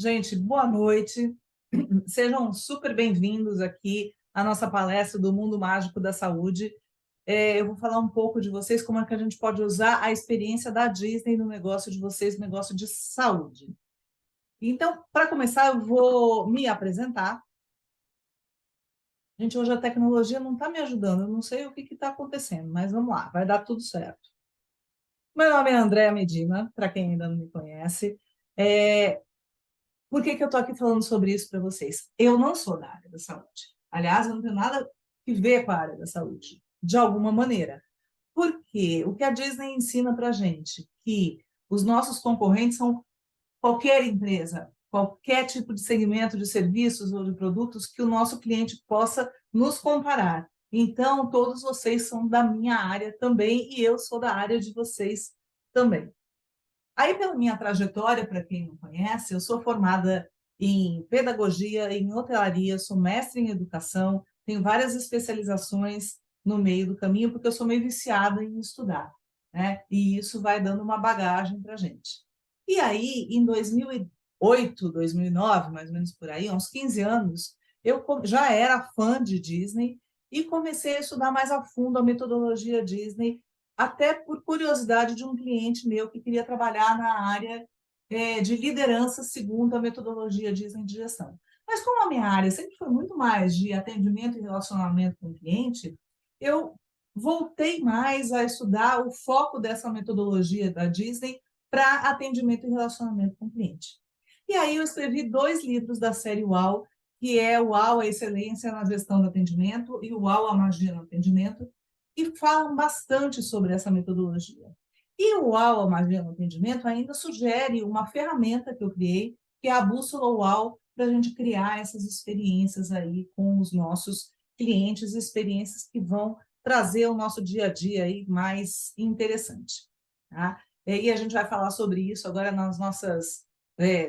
Gente, boa noite. Sejam super bem-vindos aqui à nossa palestra do Mundo Mágico da Saúde. Eu vou falar um pouco de vocês, como é que a gente pode usar a experiência da Disney no negócio de vocês, no negócio de saúde. Então, para começar, eu vou me apresentar. Gente, hoje a tecnologia não está me ajudando, eu não sei o que está acontecendo, mas vamos lá, vai dar tudo certo. Meu nome é Andréa Medina, para quem ainda não me conhece. Por que eu estou aqui falando sobre isso para vocês? Eu não sou da área da saúde. Aliás, eu não tenho nada a ver com a área da saúde, de alguma maneira. Porque o que a Disney ensina para a gente? Que os nossos concorrentes são qualquer empresa, qualquer tipo de segmento de serviços ou de produtos que o nosso cliente possa nos comparar. Então, todos vocês são da minha área também e eu sou da área de vocês também. Aí, pela minha trajetória, para quem não conhece, eu sou formada em pedagogia, em hotelaria, sou mestre em educação, tenho várias especializações no meio do caminho, porque eu sou meio viciada em estudar, né? E isso vai dando uma bagagem para a gente. E aí, em 2008, 2009, mais ou menos por aí, há uns 15 anos, eu já era fã de Disney e comecei a estudar mais a fundo a metodologia Disney, até por curiosidade de um cliente meu que queria trabalhar na área de liderança segundo a metodologia Disney de gestão. Mas como a minha área sempre foi muito mais de atendimento e relacionamento com o cliente, eu voltei mais a estudar o foco dessa metodologia da Disney para atendimento e relacionamento com o cliente. E aí eu escrevi 2 livros da série UAU, que é o UAU, a Excelência na Gestão do Atendimento, e o UAU, a Magia no Atendimento, e falam bastante sobre essa metodologia. E o UAU, a Magia no Atendimento, ainda sugere uma ferramenta que eu criei, que é a Bússola UAU, para a gente criar essas experiências aí com os nossos clientes, experiências que vão trazer o nosso dia a dia aí mais interessante. Tá? E a gente vai falar sobre isso agora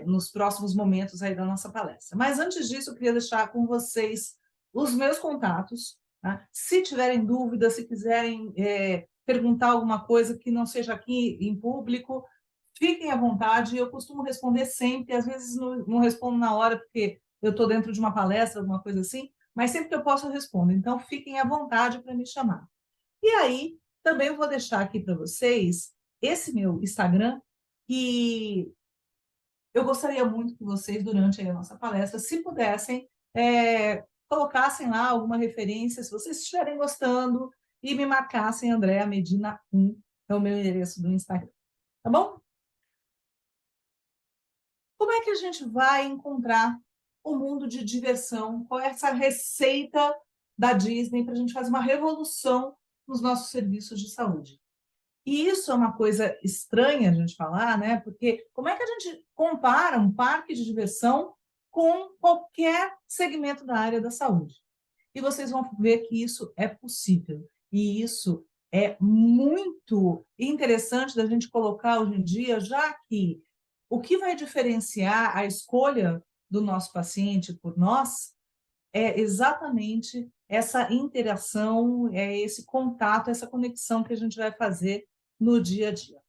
nos próximos momentos aí da nossa palestra. Mas antes disso, eu queria deixar com vocês os meus contatos. Tá? Se tiverem dúvidas, se quiserem perguntar alguma coisa que não seja aqui em público, fiquem à vontade. Eu costumo responder sempre, às vezes não respondo na hora, porque eu estou dentro de uma palestra, alguma coisa assim, mas sempre que eu posso eu respondo. Então, fiquem à vontade para me chamar. E aí, também eu vou deixar aqui para vocês esse meu Instagram, que eu gostaria muito que vocês, durante a nossa palestra, se pudessem, colocassem lá alguma referência, se vocês estiverem gostando, e me marcassem Andréa Medina 1, é o meu endereço do Instagram. Tá bom? Como é que a gente vai encontrar o mundo de diversão? Qual é essa receita da Disney para a gente fazer uma revolução nos nossos serviços de saúde? E isso é uma coisa estranha a gente falar, né? Porque como é que a gente compara um parque de diversão com qualquer segmento da área da saúde? E vocês vão ver que isso é possível. E isso é muito interessante da gente colocar hoje em dia, já que o que vai diferenciar a escolha do nosso paciente por nós é exatamente essa interação, é esse contato, essa conexão que a gente vai fazer no dia a dia.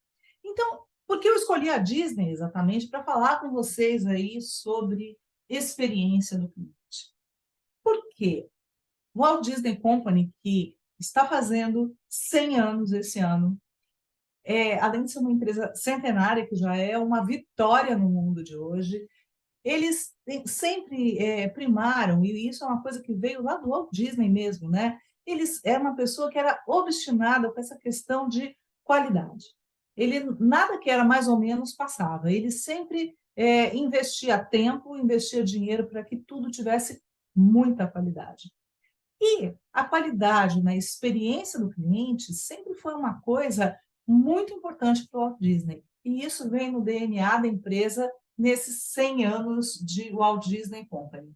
Então, por que eu escolhi a Disney exatamente para falar com vocês aí sobre experiência do cliente? Por quê? O Walt Disney Company, que está fazendo 100 anos esse ano, além de ser uma empresa centenária, que já é uma vitória no mundo de hoje, eles sempre primaram, e isso é uma coisa que veio lá do Walt Disney mesmo, né? Eles é uma pessoa que era obstinada com essa questão de qualidade. Ele nada que era mais ou menos passava. Ele sempre investia tempo, investia dinheiro para que tudo tivesse muita qualidade. E a qualidade na experiência do cliente sempre foi uma coisa muito importante para o Walt Disney. E isso vem no DNA da empresa nesses 100 anos de Walt Disney Company.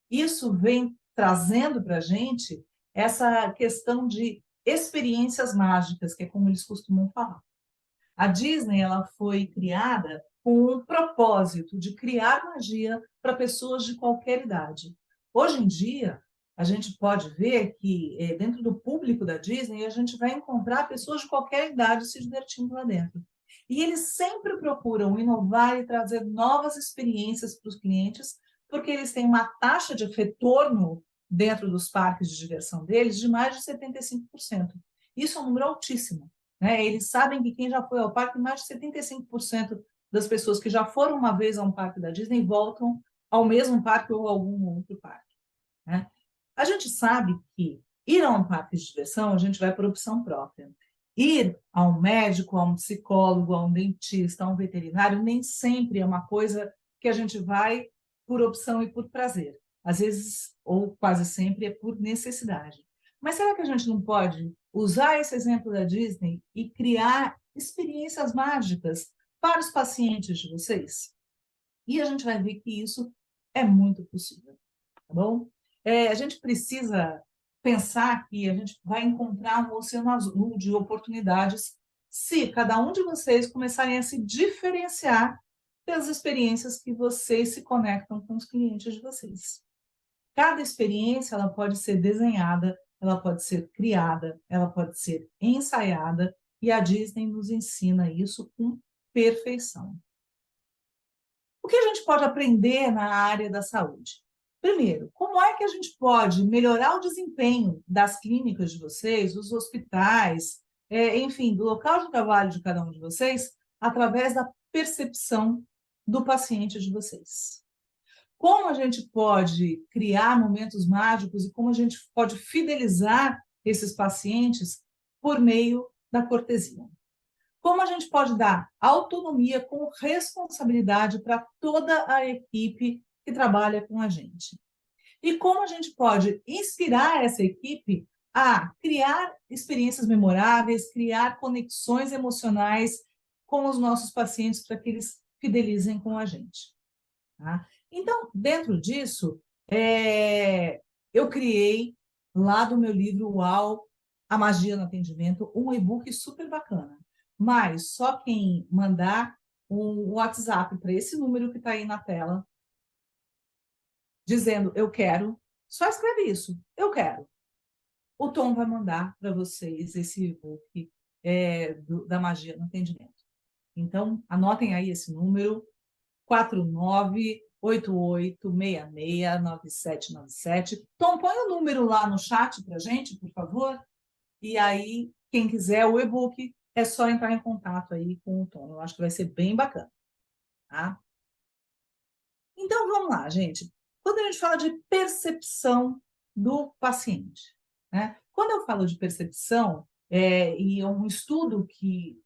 Isso vem trazendo para a gente essa questão de experiências mágicas, que é como eles costumam falar. A Disney ela foi criada com o propósito de criar magia para pessoas de qualquer idade. Hoje em dia, a gente pode ver que dentro do público da Disney, a gente vai encontrar pessoas de qualquer idade se divertindo lá dentro. E eles sempre procuram inovar e trazer novas experiências para os clientes, porque eles têm uma taxa de retorno dentro dos parques de diversão deles de mais de 75%. Isso é um número altíssimo, né? Eles sabem que quem já foi ao parque, mais de 75% das pessoas que já foram uma vez a um parque da Disney voltam ao mesmo parque ou a algum outro parque, né? A gente sabe que ir a um parque de diversão, a gente vai por opção própria. Ir a um médico, a um psicólogo, a um dentista, a um veterinário, nem sempre é uma coisa que a gente vai por opção e por prazer. Às vezes, ou quase sempre, é por necessidade. Mas será que a gente não pode usar esse exemplo da Disney e criar experiências mágicas para os pacientes de vocês? E a gente vai ver que isso é muito possível, tá bom? A gente precisa pensar que a gente vai encontrar um oceano azul de oportunidades se cada um de vocês começarem a se diferenciar pelas experiências que vocês se conectam com os clientes de vocês. Cada experiência ela pode ser desenhada, ela pode ser criada, ela pode ser ensaiada, e a Disney nos ensina isso com perfeição. O que a gente pode aprender na área da saúde? Primeiro, como é que a gente pode melhorar o desempenho das clínicas de vocês, dos hospitais, enfim, do local de trabalho de cada um de vocês, através da percepção do paciente de vocês? Como a gente pode criar momentos mágicos e como a gente pode fidelizar esses pacientes por meio da cortesia? Como a gente pode dar autonomia com responsabilidade para toda a equipe que trabalha com a gente? E como a gente pode inspirar essa equipe a criar experiências memoráveis, criar conexões emocionais com os nossos pacientes para que eles fidelizem com a gente, tá? Então, dentro disso, eu criei lá do meu livro Uau, a Magia no Atendimento, um e-book super bacana. Mas só quem mandar um WhatsApp para esse número que está aí na tela, dizendo eu quero, só escreve isso, eu quero. O Tom vai mandar para vocês esse e-book da Magia no Atendimento. Então, anotem aí esse número, 4988669797. Tom, põe o número lá no chat para a gente, por favor. E aí, quem quiser o e-book, é só entrar em contato aí com o Tom. Eu acho que vai ser bem bacana, tá? Então, vamos lá, gente. Quando a gente fala de percepção do paciente, né? Quando eu falo de percepção, e é um estudo que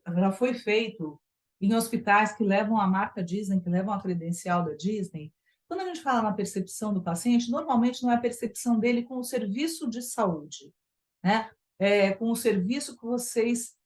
já foi feito em hospitais que levam a marca Disney, que levam a credencial da Disney, quando a gente fala na percepção do paciente, normalmente não é a percepção dele com o serviço de saúde, né? Com o serviço que vocês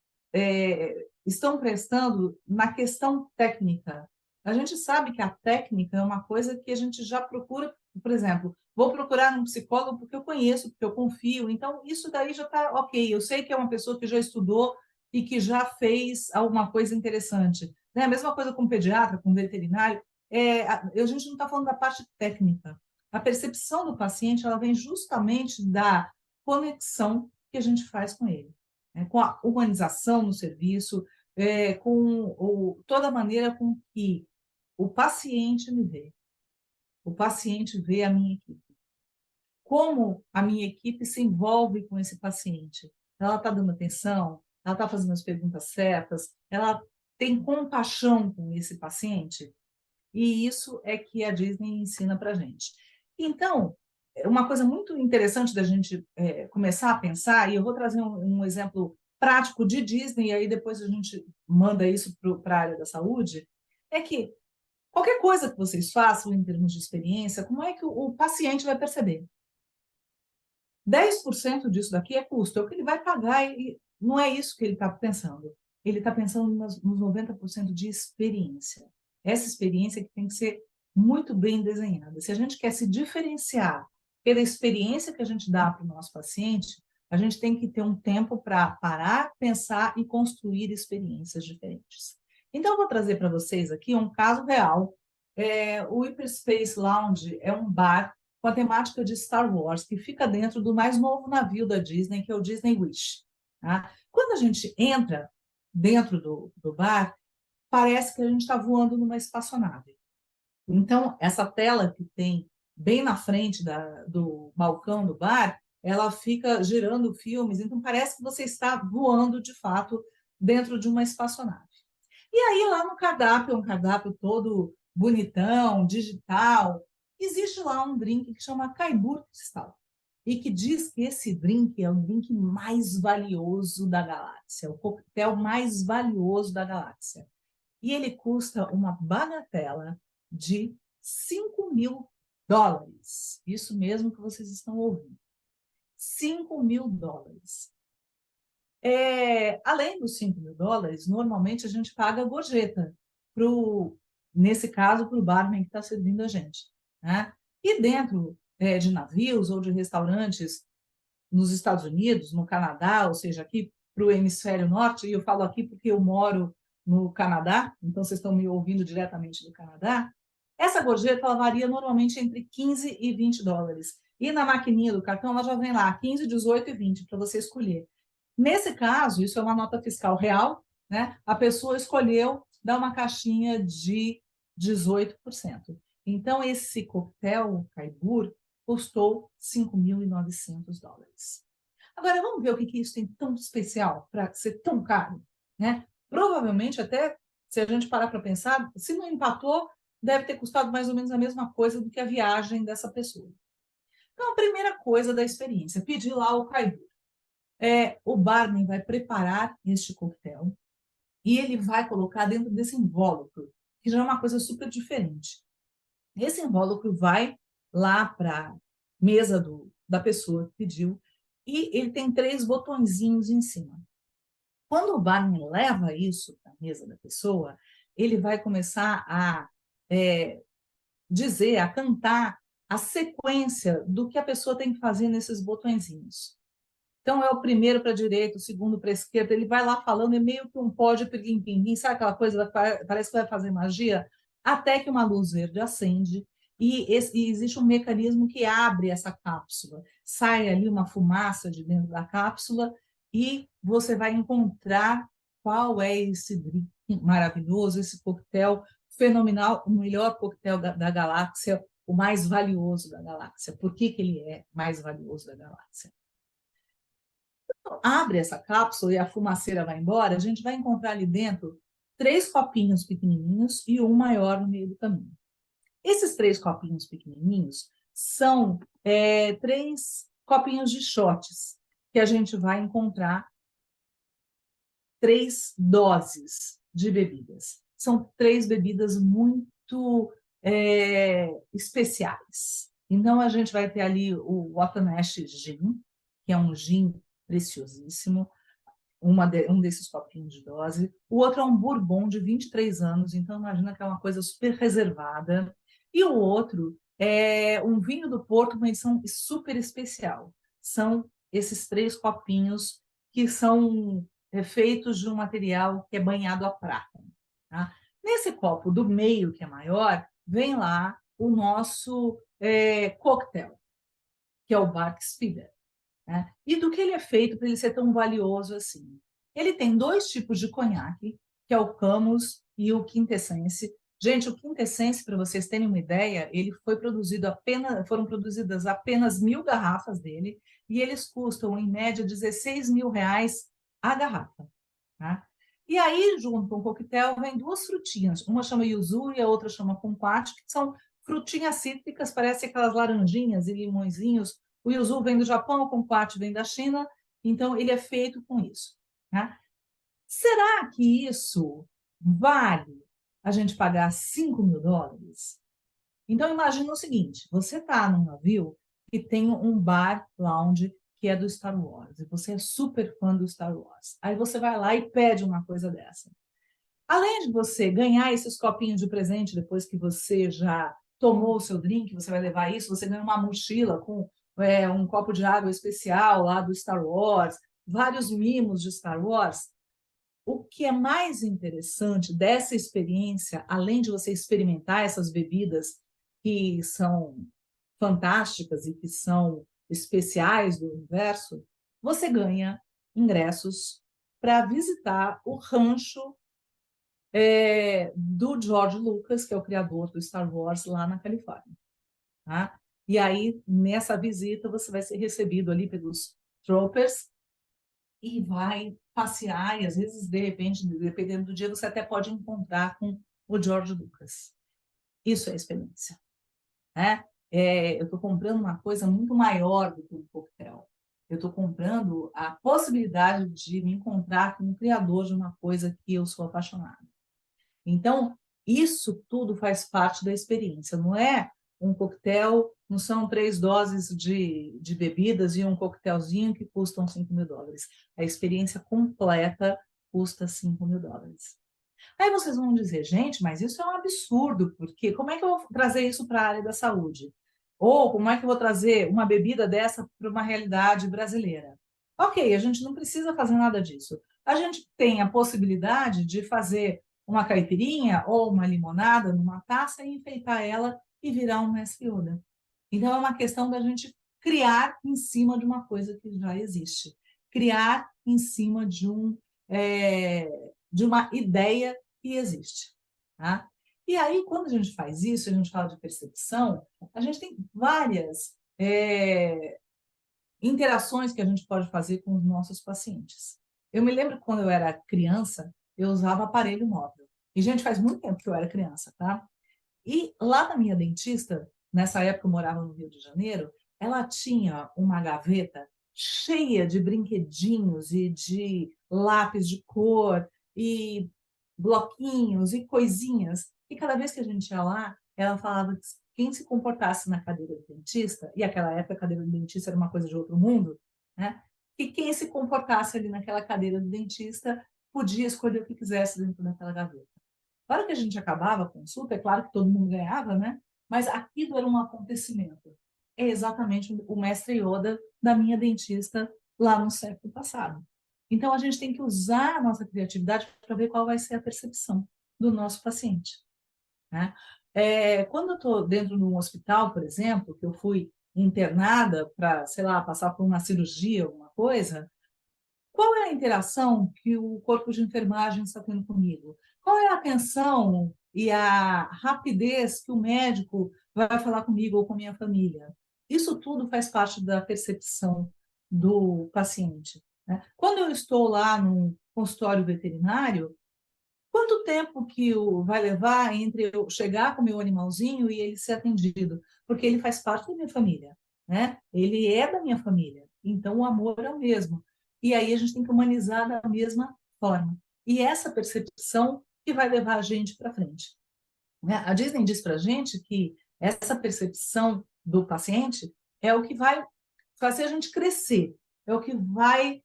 estão prestando na questão técnica. A gente sabe que a técnica é uma coisa que a gente já procura, por exemplo, vou procurar um psicólogo porque eu conheço, porque eu confio, então isso daí já está ok, eu sei que é uma pessoa que já estudou e que já fez alguma coisa interessante. Né? A mesma coisa com pediatra, com veterinário, a gente não está falando da parte técnica. A percepção do paciente ela vem justamente da conexão que a gente faz com ele, né? Com a humanização no serviço, com toda a maneira com que o paciente me vê, o paciente vê a minha equipe. Como a minha equipe se envolve com esse paciente? Ela está dando atenção? Ela está fazendo as perguntas certas? Ela tem compaixão com esse paciente? E isso é que a Disney ensina para a gente. Então, uma coisa muito interessante da gente começar a pensar, e eu vou trazer um exemplo prático de Disney, e aí depois a gente manda isso para a área da saúde, é que qualquer coisa que vocês façam em termos de experiência, como é que o paciente vai perceber? 10% disso daqui é custo, é o que ele vai pagar, e não é isso que ele está pensando. Ele está pensando nos 90% de experiência. Essa experiência que tem que ser muito bem desenhada. Se a gente quer se diferenciar pela experiência que a gente dá para o nosso paciente, a gente tem que ter um tempo para parar, pensar e construir experiências diferentes. Então, eu vou trazer para vocês aqui um caso real. O Hyperspace Lounge é um bar com a temática de Star Wars, que fica dentro do mais novo navio da Disney, que é o Disney Wish. Tá? Quando a gente entra, dentro do bar, parece que a gente está voando numa espaçonave. Então, essa tela que tem bem na frente do balcão do bar, ela fica girando filmes, então parece que você está voando, de fato, dentro de uma espaçonave. E aí, lá no cardápio, é um cardápio todo bonitão, digital, existe lá um drink que chama Kaibur Cristal, e que diz que esse drink é o drink mais valioso da galáxia, o coquetel mais valioso da galáxia. E ele custa uma bagatela de US$ 5.000. Isso mesmo que vocês estão ouvindo. US$ 5.000. Além dos US$ 5.000, normalmente a gente paga gorjeta, nesse caso, para o barman que está servindo a gente. Né? E dentro de navios ou de restaurantes nos Estados Unidos, no Canadá, ou seja, aqui para o hemisfério norte, e eu falo aqui porque eu moro no Canadá, então vocês estão me ouvindo diretamente do Canadá, essa gorjeta ela varia normalmente entre US$ 15 e US$ 20. E na maquininha do cartão ela já vem lá, 15, 18 e 20 para você escolher. Nesse caso, isso é uma nota fiscal real, né? A pessoa escolheu dar uma caixinha de 18%. Então, esse coquetel Kaibur custou US$ 5.900. Agora, vamos ver o que isso tem tão especial para ser tão caro, né? Provavelmente, até se a gente parar para pensar, se não empatou, deve ter custado mais ou menos a mesma coisa do que a viagem dessa pessoa. Então, a primeira coisa da experiência, pedir lá o Kaibur. O barman vai preparar este coquetel e ele vai colocar dentro desse invólucro, que já é uma coisa super diferente. Esse invólucro vai lá para a mesa da pessoa que pediu e ele tem 3 botõezinhos em cima. Quando o barman leva isso para a mesa da pessoa, ele vai começar a dizer, a cantar a sequência do que a pessoa tem que fazer nesses botõezinhos. Então, é o primeiro para a direita, o segundo para a esquerda, ele vai lá falando, é meio que um pó de pirlim-pim-pim, sabe aquela coisa, parece que vai fazer magia? Até que uma luz verde acende e existe um mecanismo que abre essa cápsula. Sai ali uma fumaça de dentro da cápsula e você vai encontrar qual é esse drink maravilhoso, esse coquetel fenomenal, o melhor coquetel da galáxia, o mais valioso da galáxia. Por que ele é mais valioso da galáxia? Abre essa cápsula e a fumaceira vai embora, a gente vai encontrar ali dentro 3 copinhos pequenininhos e um maior no meio do caminho. Esses 3 copinhos pequenininhos são 3 copinhos de shots, que a gente vai encontrar 3 doses de bebidas. São 3 bebidas muito especiais. Então, a gente vai ter ali o Waternash Gin, que é um gin preciosíssimo, um desses copinhos de dose. O outro é um bourbon de 23 anos, então imagina que é uma coisa super reservada. E o outro é um vinho do Porto, uma edição super especial. São esses 3 copinhos que são feitos de um material que é banhado a prata. Tá? Nesse copo do meio, que é maior, vem lá o nosso coquetel, que é o Barke's. Né? E do que ele é feito para ele ser tão valioso assim? Ele tem 2 tipos de conhaque, que é o Camus e o Quintessence. Gente, o Quintessence, para vocês terem uma ideia, foram produzidas apenas 1.000 garrafas dele, e eles custam, em média, R$ 16.000 a garrafa. Tá? E aí, junto com o coquetel, vem 2 frutinhas. Uma chama yuzu e a outra chama kumquat, que são frutinhas cítricas, parecem aquelas laranjinhas e limõezinhos. O yuzu vem do Japão, o kumquat vem da China, então ele é feito com isso. Tá? Será que isso vale a gente pagar US$ 5.000? Então, imagina o seguinte, você está num navio que tem um bar lounge que é do Star Wars, e você é super fã do Star Wars. Aí você vai lá e pede uma coisa dessa. Além de você ganhar esses copinhos de presente depois que você já tomou o seu drink, você vai levar isso, você ganha uma mochila com um copo de água especial lá do Star Wars, vários mimos de Star Wars. O que é mais interessante dessa experiência, além de você experimentar essas bebidas que são fantásticas e que são especiais do universo, você ganha ingressos para visitar o rancho do George Lucas, que é o criador do Star Wars, lá na Califórnia. Tá? E aí, nessa visita, você vai ser recebido ali pelos troopers e vai passear, e às vezes, de repente, dependendo do dia, você até pode encontrar com o George Lucas. Isso é experiência. Né? Eu estou comprando uma coisa muito maior do que um coquetel. Eu estou comprando a possibilidade de me encontrar com o criador de uma coisa que eu sou apaixonada. Então, isso tudo faz parte da experiência, não é um coquetel, não são 3 doses de bebidas e um coquetelzinho que custam $5.000. A experiência completa custa $5.000. Aí vocês vão dizer, gente, mas isso é um absurdo, porque como é que eu vou trazer isso para a área da saúde? Ou como é que eu vou trazer uma bebida dessa para uma realidade brasileira? Ok, a gente não precisa fazer nada disso. A gente tem a possibilidade de fazer uma caipirinha ou uma limonada numa taça e enfeitar ela e virar um mestre Yoda. Então, é uma questão da gente criar em cima de uma coisa que já existe. Criar em cima de uma ideia que existe. Tá? E aí, quando a gente faz isso, a gente fala de percepção, a gente tem várias interações que a gente pode fazer com os nossos pacientes. Eu me lembro que quando eu era criança, eu usava aparelho móvel. E, gente, faz muito tempo que eu era criança, tá? E lá na minha dentista, nessa época eu morava no Rio de Janeiro, ela tinha uma gaveta cheia de brinquedinhos e de lápis de cor e bloquinhos e coisinhas. E cada vez que a gente ia lá, ela falava que quem se comportasse na cadeira do dentista, e naquela época a cadeira do dentista era uma coisa de outro mundo, né? Que quem se comportasse ali naquela cadeira do dentista podia escolher o que quisesse dentro daquela gaveta. Na hora que a gente acabava a consulta, é claro que todo mundo ganhava, né? Mas aquilo era um acontecimento. É exatamente o mestre Yoda da minha dentista lá no século passado. Então, a gente tem que usar a nossa criatividade para ver qual vai ser a percepção do nosso paciente. Né? Quando eu estou dentro de um hospital, por exemplo, que eu fui internada para, sei lá, passar por uma cirurgia, alguma coisa, qual é a interação que o corpo de enfermagem está tendo comigo? Qual é a atenção e a rapidez que o médico vai falar comigo ou com minha família? Isso tudo faz parte da percepção do paciente. Né? Quando eu estou lá no consultório veterinário, quanto tempo que vai levar entre eu chegar com o meu animalzinho e ele ser atendido? Porque ele faz parte da minha família, né? Ele é da minha família, então o amor é o mesmo. E aí a gente tem que humanizar da mesma forma. E essa percepção que vai levar a gente para frente. Né? A Disney diz para a gente que essa percepção do paciente é o que vai fazer a gente crescer, é o que vai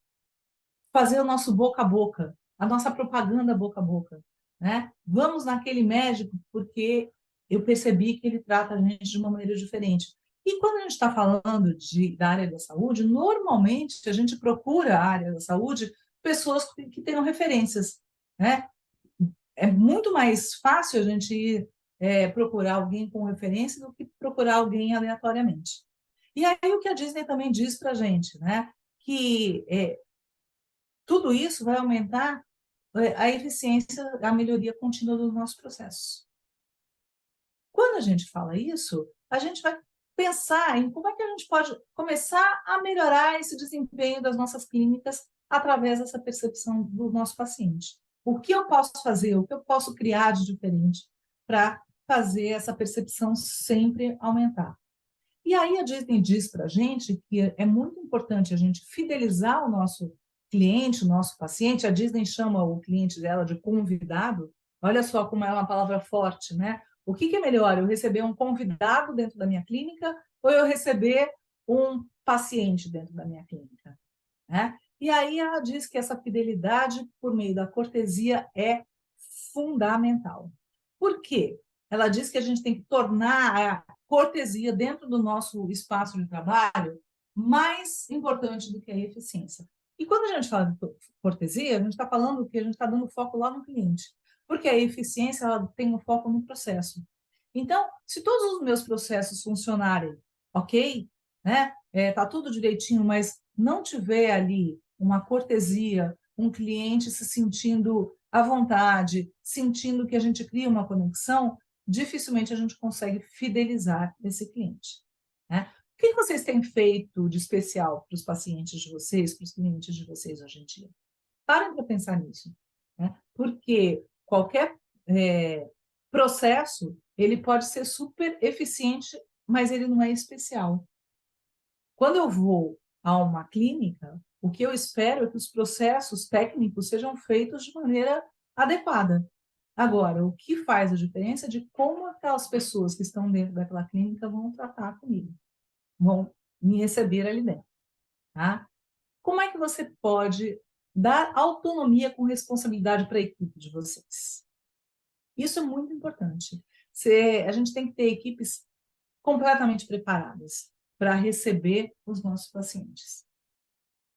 fazer o nosso boca a boca, a nossa propaganda boca a boca. Né? Vamos naquele médico porque eu percebi que ele trata a gente de uma maneira diferente. E quando a gente está falando da área da saúde, normalmente a gente procura a área da saúde pessoas que tenham referências. Né? É muito mais fácil a gente ir procurar alguém com referência do que procurar alguém aleatoriamente. E aí o que a Disney também diz para a gente, né? Que tudo isso vai aumentar a eficiência, a melhoria contínua dos nossos processos. Quando a gente fala isso, a gente vai pensar em como é que a gente pode começar a melhorar esse desempenho das nossas clínicas através dessa percepção do nosso paciente. O que eu posso fazer, o que eu posso criar de diferente para fazer essa percepção sempre aumentar. E aí a Disney diz para a gente que é muito importante a gente fidelizar o nosso cliente, o nosso paciente. A Disney chama o cliente dela de convidado. Olha só como é uma palavra forte, né? O que é melhor, eu receber um convidado dentro da minha clínica ou eu receber um paciente dentro da minha clínica? Né? E aí ela diz que essa fidelidade por meio da cortesia é fundamental. Por quê? Ela diz que a gente tem que tornar a cortesia dentro do nosso espaço de trabalho mais importante do que a eficiência. E quando a gente fala de cortesia, a gente está falando que a gente está dando foco lá no cliente, porque a eficiência ela tem um foco no processo. Então, se todos os meus processos funcionarem, ok, né, tá tudo direitinho, mas não tiver ali uma cortesia, um cliente se sentindo à vontade, sentindo que a gente cria uma conexão, dificilmente a gente consegue fidelizar esse cliente, né? O que vocês têm feito de especial para os pacientes de vocês, para os clientes de vocês hoje em dia? Parem para pensar nisso, né? Porque qualquer processo, ele pode ser super eficiente, mas ele não é especial. Quando eu vou a uma clínica, o que eu espero é que os processos técnicos sejam feitos de maneira adequada. Agora, o que faz a diferença é de como aquelas pessoas que estão dentro daquela clínica vão tratar comigo, vão me receber ali dentro, tá? Como é que você pode dar autonomia com responsabilidade para a equipe de vocês? Isso é muito importante. A gente tem que ter equipes completamente preparadas para receber os nossos pacientes.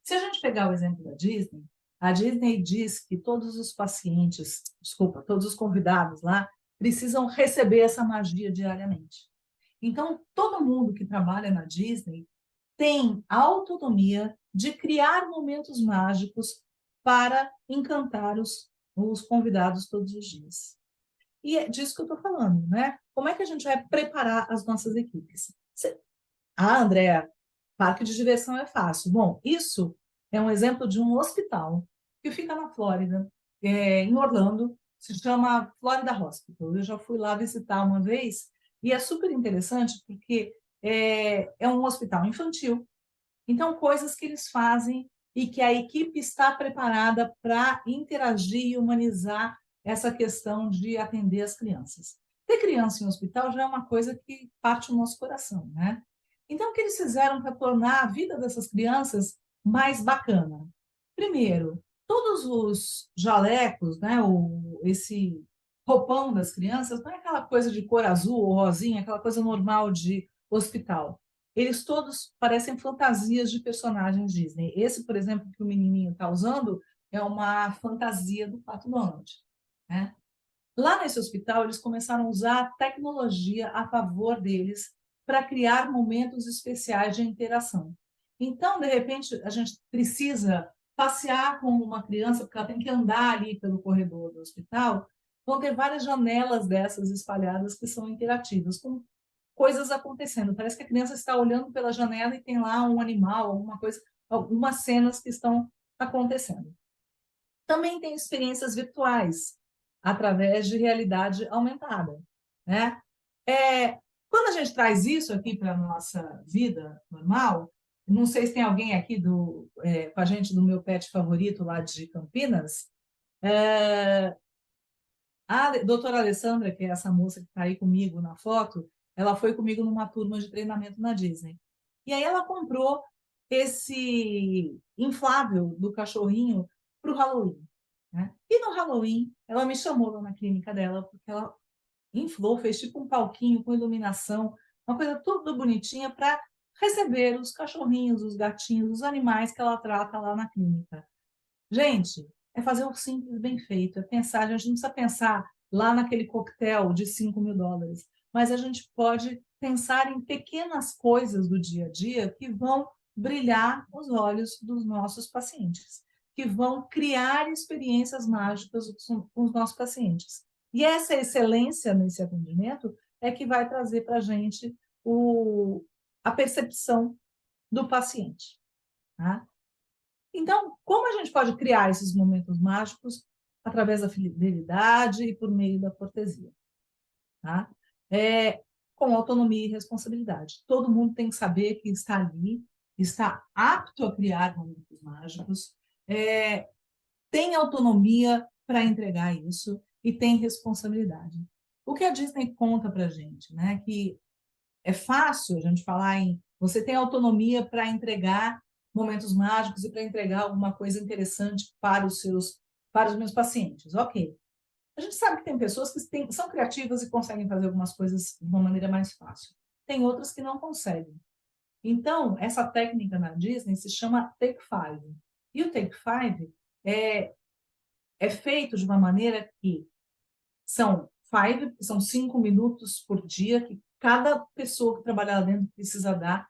Se a gente pegar o exemplo da Disney, a Disney diz que todos os pacientes, desculpa, todos os convidados lá precisam receber essa magia diariamente. Então, todo mundo que trabalha na Disney tem a autonomia de criar momentos mágicos para encantar os convidados todos os dias. E é disso que eu estou falando, né? Como é que a gente vai preparar as nossas equipes? Andréa, parque de diversão é fácil. Bom, isso é um exemplo de um hospital que fica na Flórida, em Orlando, se chama Florida Hospital. Eu já fui lá visitar uma vez e é super interessante porque é um hospital infantil. Então, coisas que eles fazem e que a equipe está preparada para interagir e humanizar essa questão de atender as crianças. Ter criança em hospital já é uma coisa que parte o nosso coração, né? Então, o que eles fizeram para tornar a vida dessas crianças mais bacana? Primeiro, todos os jalecos, né, esse roupão das crianças, não é aquela coisa de cor azul ou rosinha, aquela coisa normal de hospital. Eles todos parecem fantasias de personagens Disney. Esse, por exemplo, que o menininho está usando, é uma fantasia do Pato Donald, né? Lá nesse hospital, eles começaram a usar a tecnologia a favor deles para criar momentos especiais de interação. Então, de repente, a gente precisa passear com uma criança, porque ela tem que andar ali pelo corredor do hospital, vão ter várias janelas dessas espalhadas que são interativas, com coisas acontecendo. Parece que a criança está olhando pela janela e tem lá um animal, alguma coisa, algumas cenas que estão acontecendo. Também tem experiências virtuais, através de realidade aumentada, né? Quando a gente traz isso aqui para a nossa vida normal, não sei se tem alguém aqui com a gente do meu pet favorito lá de Campinas, a doutora Alessandra, que é essa moça que está aí comigo na foto, ela foi comigo numa turma de treinamento na Disney. E aí ela comprou esse inflável do cachorrinho para o Halloween, né? E no Halloween, ela me chamou lá na clínica dela, porque ela inflou, fez tipo um palquinho com iluminação, uma coisa tudo bonitinha para receber os cachorrinhos, os gatinhos, os animais que ela trata lá na clínica. Gente, é fazer o simples bem feito, é pensar, a gente não precisa pensar lá naquele coquetel de US$ 5.000, mas a gente pode pensar em pequenas coisas do dia a dia que vão brilhar os olhos dos nossos pacientes, que vão criar experiências mágicas com os nossos pacientes. E essa excelência nesse atendimento é que vai trazer para a gente a percepção do paciente, tá? Então, como a gente pode criar esses momentos mágicos através da fidelidade e por meio da cortesia, tá? Com autonomia e responsabilidade. Todo mundo tem que saber que está ali, está apto a criar momentos mágicos, tem autonomia para entregar isso e tem responsabilidade. O que a Disney conta para a gente, né? Que é fácil a gente falar em você tem autonomia para entregar momentos mágicos e para entregar alguma coisa interessante para os meus pacientes. Ok. A gente sabe que tem pessoas que são criativas e conseguem fazer algumas coisas de uma maneira mais fácil. Tem outras que não conseguem. Então, essa técnica na Disney se chama Take Five. E o Take Five é feito de uma maneira que são 5 minutos por dia que cada pessoa que trabalha lá dentro precisa dar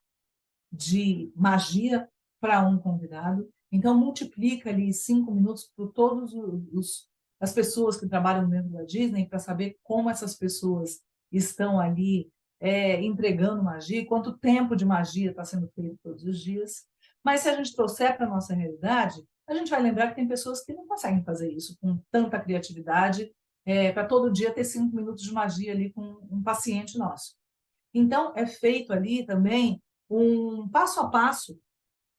de magia para um convidado, Então, multiplica ali 5 minutos por todos as pessoas que trabalham dentro da Disney para saber como essas pessoas estão ali entregando magia, quanto tempo de magia está sendo feito todos os dias. Mas se a gente trouxer para a nossa realidade, a gente vai lembrar que tem pessoas que não conseguem fazer isso com tanta criatividade, para todo dia ter 5 minutos de magia ali com um paciente nosso. Então, é feito ali também um passo a passo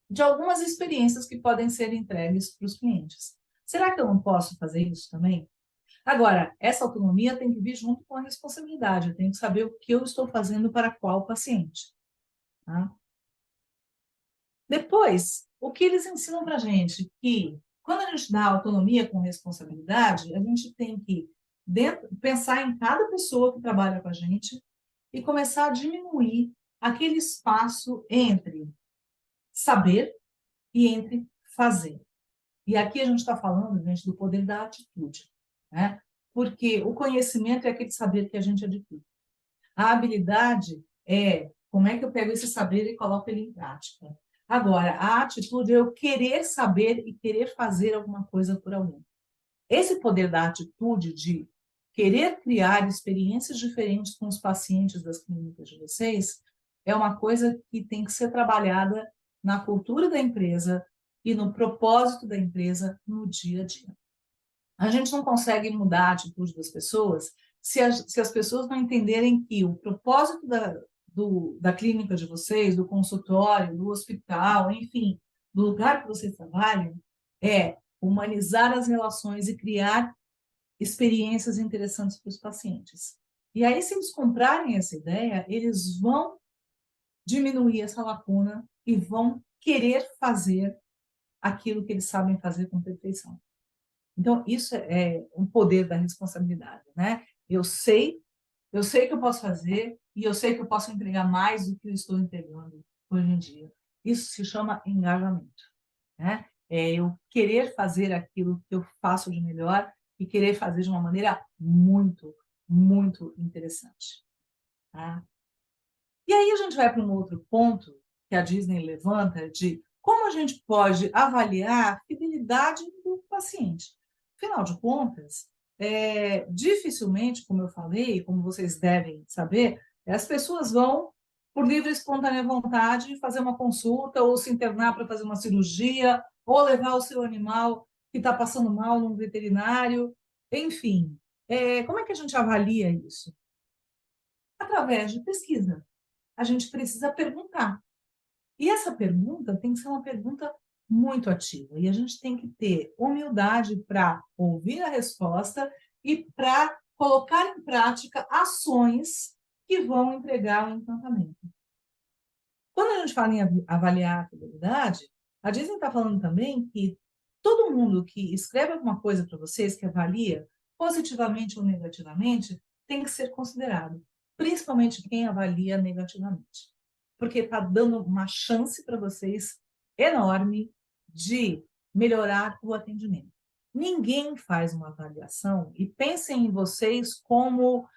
de algumas experiências que podem ser entregues para os clientes. Será que eu não posso fazer isso também? Agora, essa autonomia tem que vir junto com a responsabilidade. Eu tenho que saber o que eu estou fazendo para qual paciente. Tá? Depois, o que eles ensinam para a gente? Que quando a gente dá autonomia com responsabilidade, a gente tem que pensar em cada pessoa que trabalha com a gente e começar a diminuir aquele espaço entre saber e entre fazer. E aqui a gente está falando, gente, do poder da atitude, né? Porque o conhecimento é aquele saber que a gente adquire. A habilidade é como é que eu pego esse saber e coloco ele em prática. Agora, a atitude é eu querer saber e querer fazer alguma coisa por alguém. Esse poder da atitude de querer criar experiências diferentes com os pacientes das clínicas de vocês é uma coisa que tem que ser trabalhada na cultura da empresa e no propósito da empresa no dia a dia. A gente não consegue mudar a atitude das pessoas se as pessoas não entenderem que o propósito da clínica de vocês, do consultório, do hospital, enfim, do lugar que vocês trabalham, é humanizar as relações e criar experiências interessantes para os pacientes. E aí, se eles comprarem essa ideia, eles vão diminuir essa lacuna e vão querer fazer aquilo que eles sabem fazer com perfeição. Então, isso é um poder da responsabilidade, né? Eu sei que eu posso fazer e eu sei que eu posso entregar mais do que eu estou entregando hoje em dia. Isso se chama engajamento, né? É eu querer fazer aquilo que eu faço de melhor e querer fazer de uma maneira muito, muito interessante, tá? E aí a gente vai para um outro ponto que a Disney levanta de como a gente pode avaliar a fidelidade do paciente. Afinal de contas, dificilmente, como eu falei, como vocês devem saber, as pessoas vão, por livre e espontânea vontade, fazer uma consulta ou se internar para fazer uma cirurgia ou levar o seu animal que está passando mal num veterinário. Enfim, como é que a gente avalia isso? Através de pesquisa. A gente precisa perguntar. E essa pergunta tem que ser uma pergunta muito ativa. E a gente tem que ter humildade para ouvir a resposta e para colocar em prática ações que vão entregar o encantamento. Quando a gente fala em avaliar a fidelidade, a Disney está falando também que todo mundo que escreve alguma coisa para vocês, que avalia positivamente ou negativamente, tem que ser considerado, principalmente quem avalia negativamente, porque está dando uma chance para vocês enorme de melhorar o atendimento. Ninguém faz uma avaliação e pensem em vocês como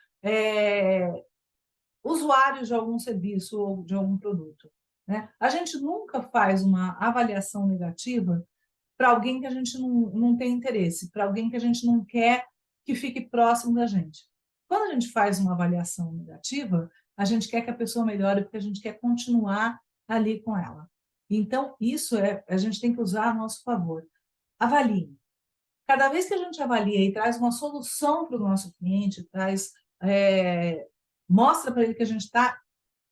usuários de algum serviço ou de algum produto, né? A gente nunca faz uma avaliação negativa para alguém que a gente não tem interesse, para alguém que a gente não quer que fique próximo da gente. Quando a gente faz uma avaliação negativa, a gente quer que a pessoa melhore porque a gente quer continuar ali com ela. Então, isso a gente tem que usar a nosso favor. Avalie. Cada vez que a gente avalia e traz uma solução para o nosso cliente, é, mostra para ele que a gente está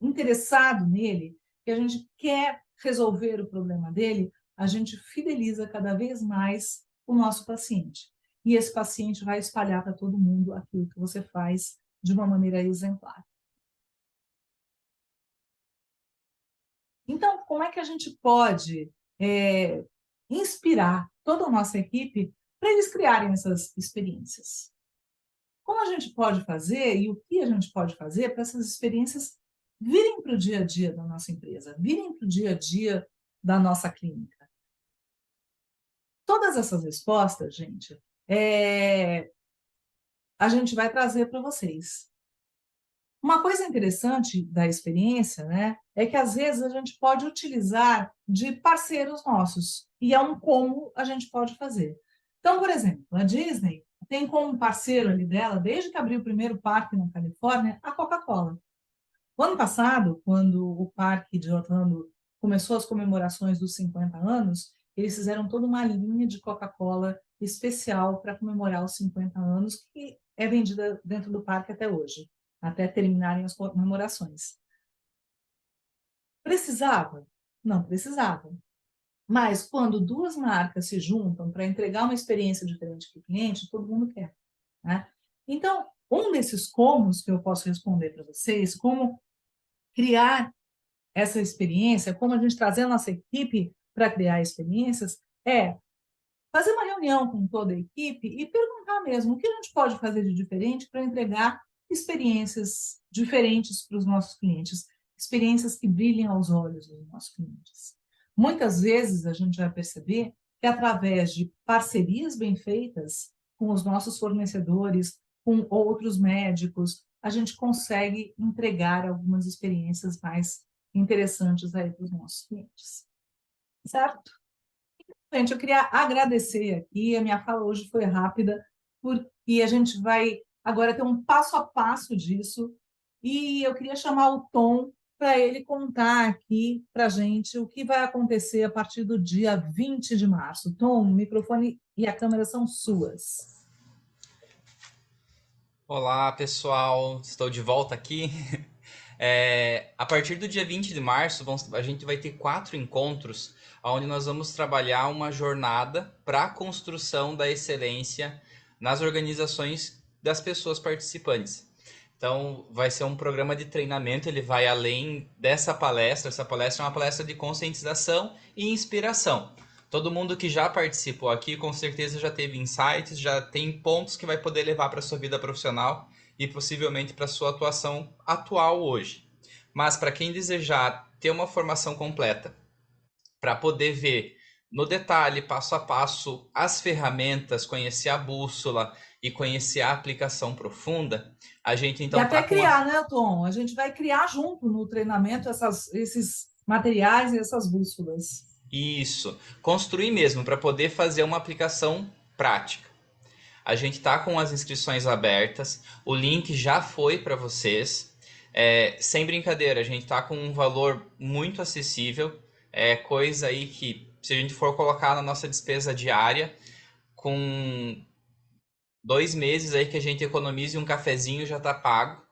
interessado nele, que a gente quer resolver o problema dele, a gente fideliza cada vez mais o nosso paciente. E esse paciente vai espalhar para todo mundo aquilo que você faz de uma maneira exemplar. Então, como é que a gente pode inspirar toda a nossa equipe para eles criarem essas experiências? Como a gente pode fazer e o que a gente pode fazer para essas experiências virem para o dia a dia da nossa empresa, virem para o dia a dia da nossa clínica? Todas essas respostas, gente, a gente vai trazer para vocês. Uma coisa interessante da experiência, né, é que às vezes a gente pode utilizar de parceiros nossos, e é um como a gente pode fazer. Então, por exemplo, a Disney tem como parceiro ali dela, desde que abriu o primeiro parque na Califórnia, a Coca-Cola. O ano passado, quando o parque de Orlando começou as comemorações dos 50 anos, eles fizeram toda uma linha de Coca-Cola especial para comemorar os 50 anos, que é vendida dentro do parque até hoje, até terminarem as comemorações. Precisava? Não precisava. Mas quando duas marcas se juntam para entregar uma experiência diferente para o cliente, todo mundo quer, né? Então, um desses comos que eu posso responder para vocês, como criar essa experiência, como a gente trazer a nossa equipe para criar experiências, é fazer uma reunião com toda a equipe e perguntar mesmo o que a gente pode fazer de diferente para entregar experiências diferentes para os nossos clientes, experiências que brilhem aos olhos dos nossos clientes. Muitas vezes a gente vai perceber que através de parcerias bem feitas com os nossos fornecedores, com outros médicos, a gente consegue entregar algumas experiências mais interessantes aí para os nossos clientes. Certo? Gente, eu queria agradecer aqui, a minha fala hoje foi rápida, porque a gente vai agora ter um passo a passo disso, e eu queria chamar o Tom para ele contar aqui para a gente o que vai acontecer a partir do dia 20 de março. Tom, o microfone e a câmera são suas. Olá, pessoal. Estou de volta aqui. A partir do dia 20 de março, a gente vai ter 4 encontros, onde nós vamos trabalhar uma jornada para a construção da excelência nas organizações das pessoas participantes. Então, vai ser um programa de treinamento, ele vai além dessa palestra. Essa palestra é uma palestra de conscientização e inspiração. Todo mundo que já participou aqui, com certeza já teve insights, já tem pontos que vai poder levar para a sua vida profissional e possivelmente para a sua atuação atual hoje. Mas para quem desejar ter uma formação completa, para poder ver no detalhe, passo a passo, as ferramentas, conhecer a bússola e conhecer a aplicação profunda, a gente E então até tá com a... criar, né, Tom? A gente vai criar junto no treinamento esses materiais e essas bússolas. Isso, construir mesmo para poder fazer uma aplicação prática. A gente tá com as inscrições abertas, o link já foi para vocês. Sem brincadeira, a gente tá com um valor muito acessível, coisa aí que se a gente for colocar na nossa despesa diária, com 2 meses aí que a gente economize um cafezinho já tá pago.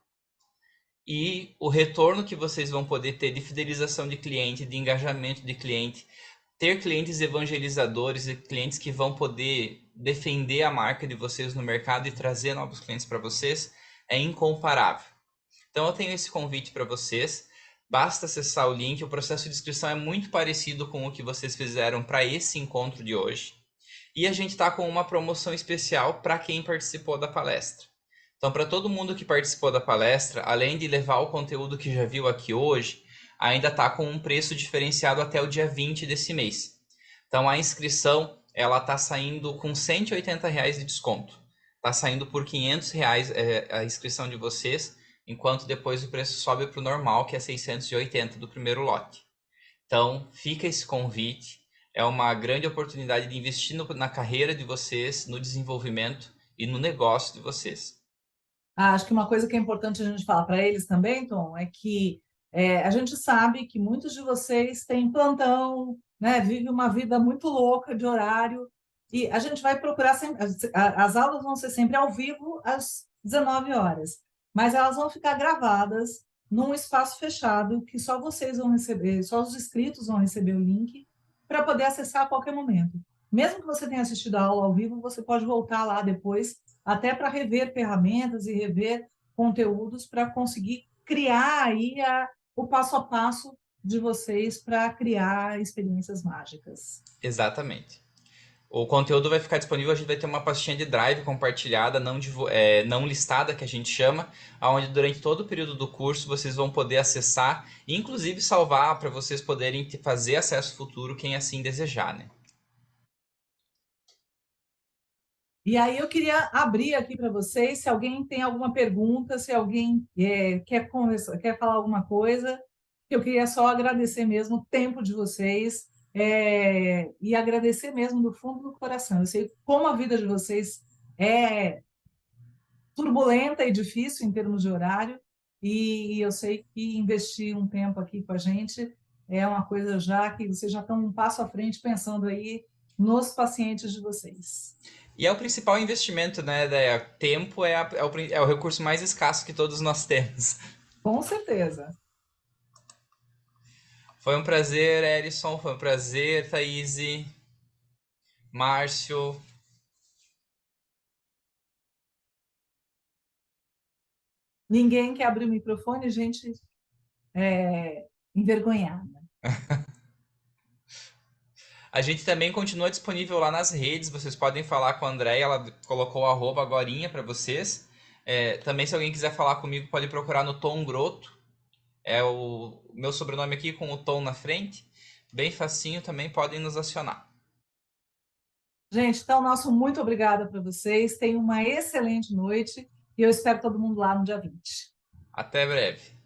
E o retorno que vocês vão poder ter de fidelização de cliente, de engajamento de cliente, ter clientes evangelizadores e clientes que vão poder defender a marca de vocês no mercado e trazer novos clientes para vocês é incomparável. Então eu tenho esse convite para vocês. Basta acessar o link. O processo de inscrição é muito parecido com o que vocês fizeram para esse encontro de hoje. E a gente está com uma promoção especial para quem participou da palestra. Então, para todo mundo que participou da palestra, além de levar o conteúdo que já viu aqui hoje, ainda está com um preço diferenciado até o dia 20 desse mês. Então, a inscrição ela está saindo com R$ 180 de desconto. Está saindo por R$ 500 a inscrição de vocês, enquanto depois o preço sobe para o normal, que é 680 do primeiro lote. Então, fica esse convite. É uma grande oportunidade de investir na carreira de vocês, no desenvolvimento e no negócio de vocês. Acho que uma coisa que é importante a gente falar para eles também, Tom, é que a gente sabe que muitos de vocês têm plantão, né, vive uma vida muito louca de horário, e a gente vai procurar sempre, as aulas vão ser sempre ao vivo às 19 horas, mas elas vão ficar gravadas num espaço fechado que só vocês vão receber, só os inscritos vão receber o link para poder acessar a qualquer momento. Mesmo que você tenha assistido a aula ao vivo, você pode voltar lá depois até para rever ferramentas e rever conteúdos para conseguir criar aí o passo a passo de vocês para criar experiências mágicas. Exatamente. O conteúdo vai ficar disponível, a gente vai ter uma pastinha de Drive compartilhada, não listada, que a gente chama, onde durante todo o período do curso vocês vão poder acessar e inclusive salvar para vocês poderem fazer acesso futuro, quem assim desejar, né? E aí eu queria abrir aqui para vocês, se alguém tem alguma pergunta, se alguém quer conversar, quer falar alguma coisa, eu queria só agradecer mesmo o tempo de vocês, e agradecer mesmo do fundo do coração. Eu sei como a vida de vocês é turbulenta e difícil em termos de horário, e eu sei que investir um tempo aqui com a gente é uma coisa já que vocês já estão um passo à frente pensando aí nos pacientes de vocês. E é o principal investimento, né, Ideia? Tempo é o recurso mais escasso que todos nós temos. Com certeza. Foi um prazer, Erison. Foi um prazer, Thaís, Márcio. Ninguém quer abrir o microfone, gente envergonhada. A gente também continua disponível lá nas redes. Vocês podem falar com a Andréia. Ela colocou o arroba agorinha para vocês. Também, se alguém quiser falar comigo, pode procurar no Tom Groto. É o meu sobrenome aqui com o Tom na frente. Bem facinho, também podem nos acionar. Gente, então, nosso muito obrigada para vocês. Tenham uma excelente noite e eu espero todo mundo lá no dia 20. Até breve.